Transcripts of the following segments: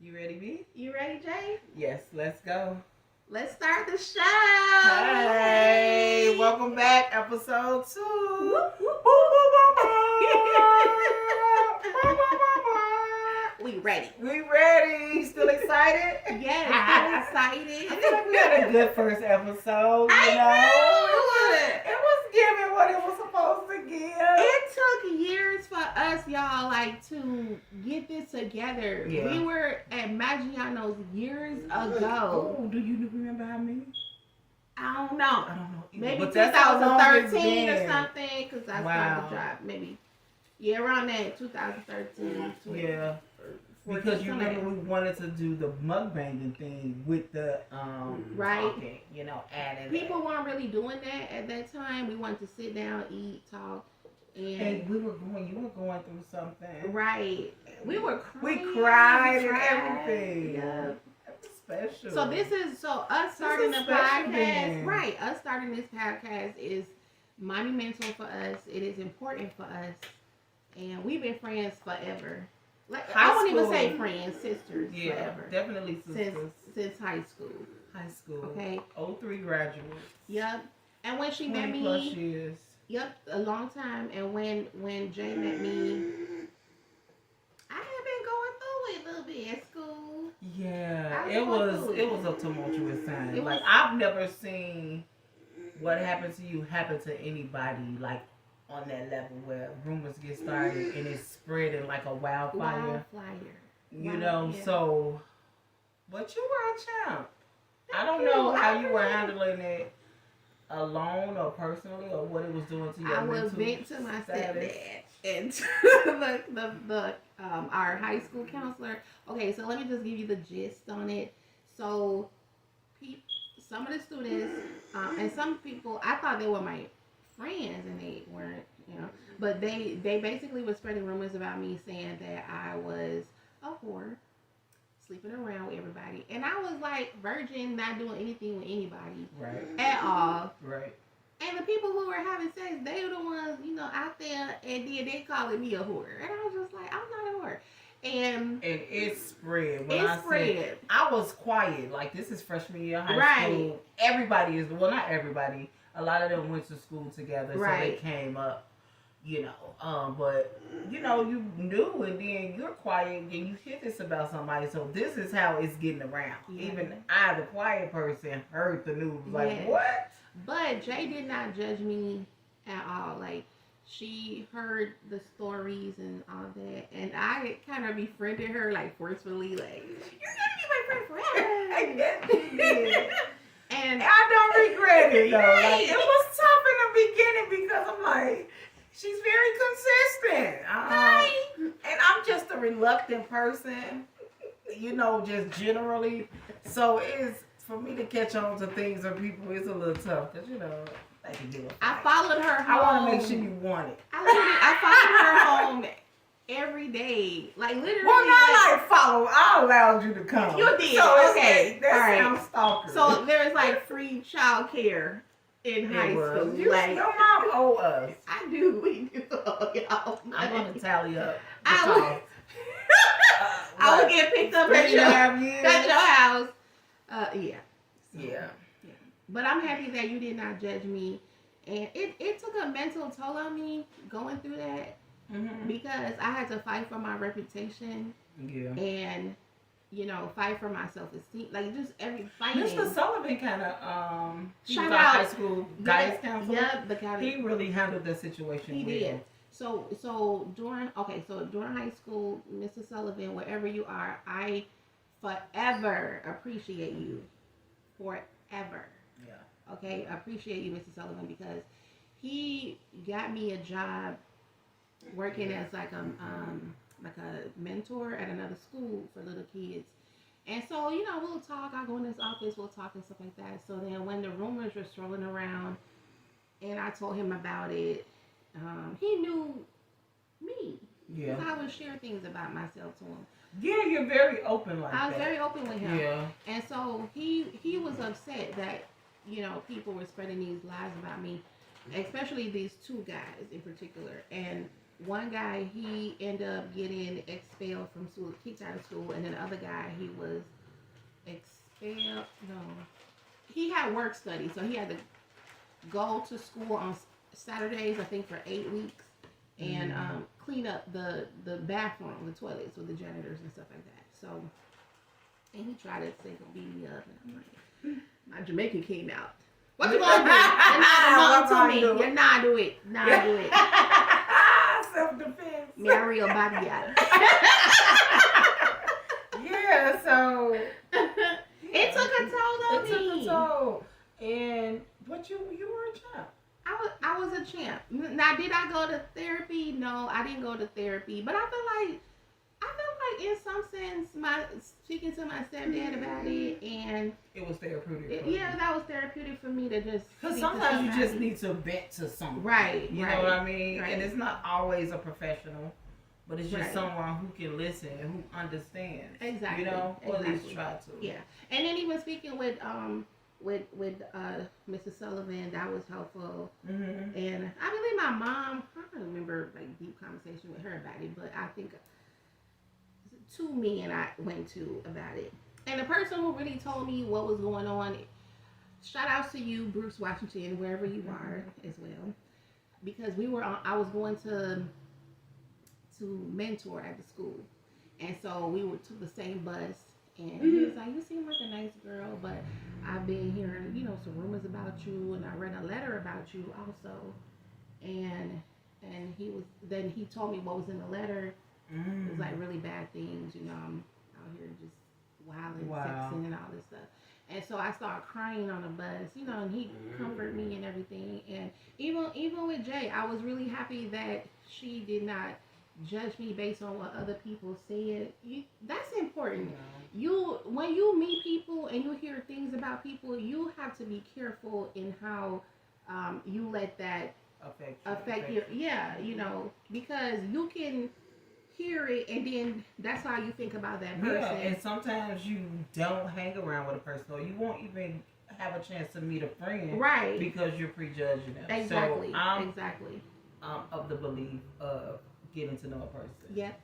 You ready, B? You ready, Jay? Yes, let's go. Let's start the show. Hey, welcome back, episode 2. Whoop, whoop, We ready. We ready. Still excited? Yes, I'm excited. I feel like we had a good first episode. I know. It was giving what it was supposed to give. It took years for us, y'all, to get this together. Yeah. We were at Maggiano's years ago. Oh, do you remember how many? I don't know. Maybe But that's how long it's 2013 been. or something, because I started the job. Maybe. Yeah, around that, 2013. Yeah. Because you remember we wanted to do the mukbanging thing with the right, talking, adding. People weren't really doing that at that time. We wanted to sit down, eat, talk, and you were going through something. Right. We were crying. We cried and everything. Yeah. That's special. So us starting the podcast, right? Us starting this podcast is monumental for us. It is important for us, and we've been friends forever. I won't even say friends, sisters. Yeah, forever. Definitely sisters. Since high school. High school. Okay. 03 graduates. Yep. And when she met me. 20 plus years. Yep, a long time. And when Jay met me, I had been going through it a little bit at school. Yeah, it was a tumultuous time. I've never seen what happened to you happen to anybody on that level where rumors get started and it's spreading like a wildfire. So, but you were a champ. I don't know how you were handling it alone or personally or what it was doing to your mental I would vent to my stepdad and to our high school counselor. Okay, so let me just give you the gist on it. So, some of the students and some people, I thought they were my friends and they weren't, but they basically were spreading rumors about me saying that I was a whore, sleeping around with everybody, and I was virgin, not doing anything with anybody, right, at all, right. And the people who were having sex, they were the ones, out there, and then they calling me a whore, and I was just like, I'm not a whore. And it spread. Said, I was quiet. This is freshman year high school. Everybody is, well, not everybody. A lot of them went to school together, so they came up, but, you knew, and then you're quiet, and you hear this about somebody, so this is how it's getting around. Yeah. Even I, the quiet person, heard the news, what? But Jay did not judge me at all. She heard the stories and all that, and I kind of befriended her, forcefully, you're gonna be my friend forever. I guess you did. And I don't regret it, though. It was tough in the beginning because I'm she's very consistent. And I'm just a reluctant person, just generally. So it's, for me to catch on to things or people, it's a little tough because, I can do it. I followed her home. I want to make sure you want it. I followed her home every day. Literally. Well, not follow. I allowed you to come. You did. So okay. That sounds stalker. So there's free child care in high school. Your mom owe us. I do. We do. Y'all. I'm going to tally up. I would get picked up at your house. Yeah. But I'm happy that you did not judge me. And it took a mental toll on me going through that. Mm-hmm. Because I had to fight for my reputation. Yeah. And, fight for my self-esteem. Just every fighting. Mr. Sullivan kind of, he was our high school guidance counselor. Yeah, he really handled the situation. He did. So during high school, Mr. Sullivan, wherever you are, I forever appreciate you. Forever. Yeah. Okay? I appreciate you, Mr. Sullivan, because he got me a job working as a mentor at another school for little kids. And so, we'll talk. I'll go in his office, we'll talk and stuff like that. So then when the rumors were swirling around and I told him about it, he knew me. Yeah. Because I would share things about myself to him. Yeah, you're very open like that. I was very open with him. Yeah. And so he was upset that, people were spreading these lies about me, especially these two guys in particular. And one guy, he ended up getting expelled from school, kicked out of school, and then the other guy, he was expelled. No, he had work study, so he had to go to school on Saturdays, I think, for 8 weeks, and clean up the bathroom, the toilets with the janitors and stuff like that. So, and he tried to say he'll beat me up, and I'm like, my Jamaican came out. What you gonna do? You're not to me. You're not do it. Not do it. Self-defense. Me a real bad guy. Yeah, so it took a toll on me. It took a toll. But you were a champ. I was a champ. Now, did I go to therapy? No, I didn't go to therapy. But I feel like in some sense, speaking to my stepdad about it, and it was therapeutic. That was therapeutic for me to just. Because sometimes you just need to vent to someone, right? You know what I mean? Right. And it's not always a professional, but it's just someone who can listen and who understands. Exactly. You know, or at least try to. Yeah, and then even speaking with Mrs. Sullivan, that was helpful. Mm-hmm. And I believe my mom, I don't remember like deep conversation with her about it, but I think 2 men I went to about it. And the person who really told me what was going on, shout out to you, Bruce Washington, wherever you are as well, because I was going to mentor at the school, and so we took the same bus. And he was like, you seem like a nice girl, but I've been hearing, some rumors about you, and I read a letter about you also. And he told me what was in the letter. It was like really bad things, I'm out here just wilding, sexing, and all this stuff. And so I started crying on the bus, and he comforted me and everything. And even with Jay, I was really happy that she did not judge me based on what other people said. That's important. When you meet people and you hear things about people, you have to be careful in how you let that affect you. Because you can hear it and then that's how you think about that person. Yeah, and sometimes you don't hang around with a person, or you won't even have a chance to meet a friend, right? Because you're prejudging them. Exactly. So I'm of the belief of getting to know a person. Yep.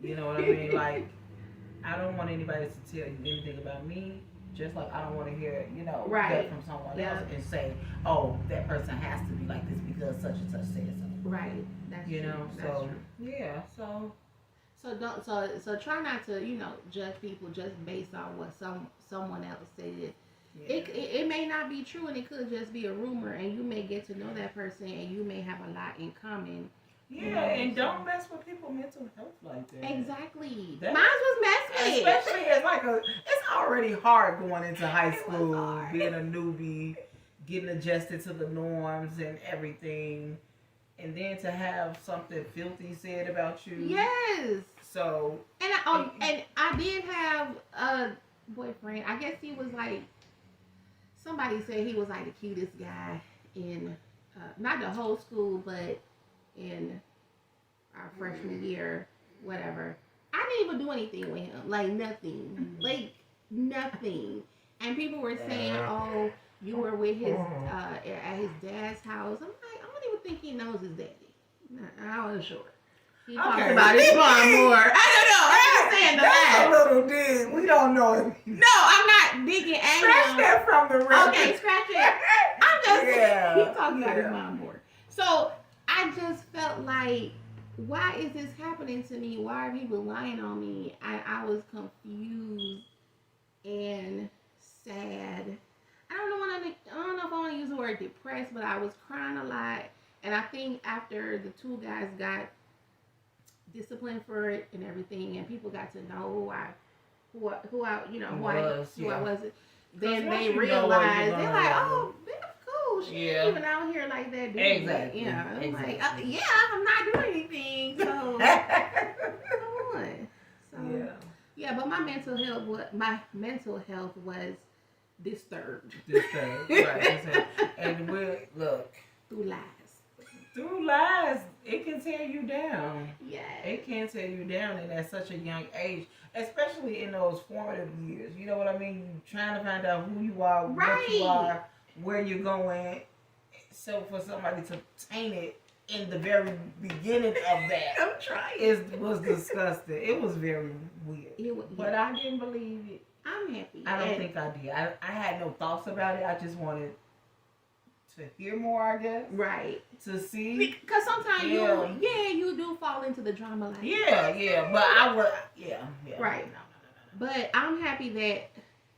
You know what I mean? Like, I don't want anybody to tell you anything about me, just like I don't want to hear, that from someone else and say, oh, that person has to be like this because such and such said something. Right. That's true. That's true. Yeah, so try not to, judge people just based on what someone else said. Yeah. It may not be true, and it could just be a rumor, and you may get to know that person, and you may have a lot in common. Yeah, and don't mess with people's mental health like that. Exactly. Mine was messed with. Especially it's already hard going into high school, being a newbie, getting adjusted to the norms and everything, and then to have something filthy said about you. Yes. So. And I did have a boyfriend. I guess he was like. Somebody said he was like the cutest guy in, not the whole school, but in our freshman year, whatever. I didn't even do anything with him. Like, nothing. Like, nothing. And people were saying, oh, you were with his, at his dad's house. I'm like, I don't even think he knows his daddy. I wasn't sure. He talks about his mom more. I don't know. I'm just saying that's a little dig. We don't know him. No, I'm not digging at him. Scratch that from the record. Okay, scratch it. I'm just he talking about his mom more. So I just felt like, why is this happening to me? Why are people lying on me? I was confused and sad. I don't know if I want to use the word depressed, but I was crying a lot. And I think after the 2 guys got disciplined for it and everything, and people got to know who I was. Then they realized they're like, oh, that's cool. She ain't even out here like that. Exactly. I'm like, I'm not doing anything. So come on. So but my mental health was disturbed. Right. And look through lies, it can tear you down. Yeah. It can tear you down, and at such a young age, especially in those formative years. You know what I mean? You're trying to find out who you are, what you are, where you're going. So for somebody to taint it in the very beginning of that. I'm trying. It was disgusting. It was very weird. But I didn't believe it. I'm happy. I don't think I did. I had no thoughts about it. I just wanted to hear more, I guess. Right. To see. Because sometimes you do fall into the drama. Like, yeah. But I would, Right. No. But I'm happy that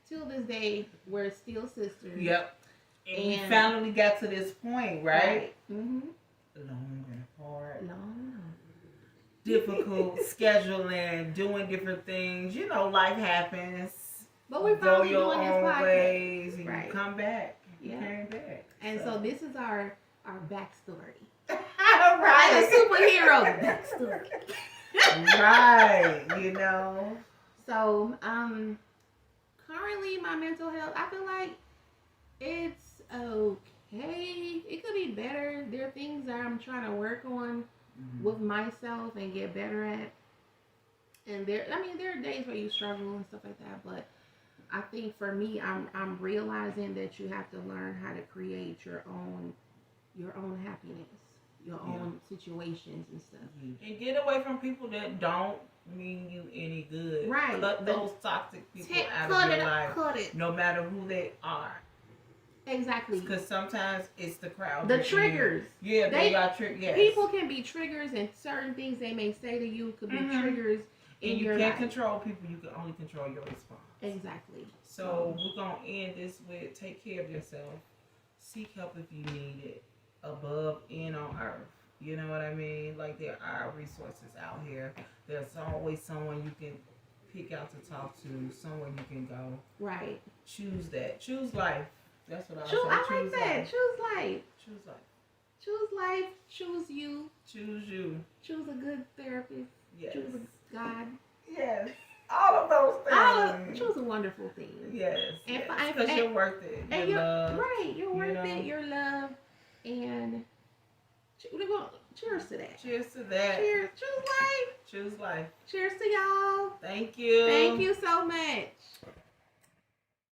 till this day, we're still sisters. Yep. And we finally got to this point, right? Mm-hmm. Long and hard. Long. Difficult scheduling, doing different things. You know, life happens. But we finally doing this podcast. Ways, and you come back. You came back. And so this is our backstory. Right. A superhero backstory. Right. You know. So, currently my mental health, I feel like it's okay. It could be better. There are things that I'm trying to work on with myself and get better at. And there are days where you struggle and stuff like that, but I think for me, I'm realizing that you have to learn how to create your own happiness, your own situations and stuff. And get away from people that don't mean you any good. Right. Cut those toxic people out of your life. Cut it. No matter who they are. Exactly. Because sometimes it's the crowd. The triggers. Yeah, they got triggers. Yes. People can be triggers, and certain things they may say to you could be triggers in your life. You can't control people. You can only control your response. Exactly. So we're going to end this with take care of yourself. Seek help if you need it. Above and on earth. You know what I mean? Like, there are resources out here. There's always someone you can pick out to talk to. Somewhere you can go. Right. Choose that. Choose life. That's what I say. I like that. Life. Choose life. Choose life. Choose life. Choose you. Choose you. Choose a good therapist. Yes. Choose a God. Yes. All of those things. Choose a wonderful thing. Yes. Because you're worth it. And you're worth it. Your love. And cheers to that. Cheers to that. Cheers. Choose life. Choose life. Cheers to y'all. Thank you. Thank you so much.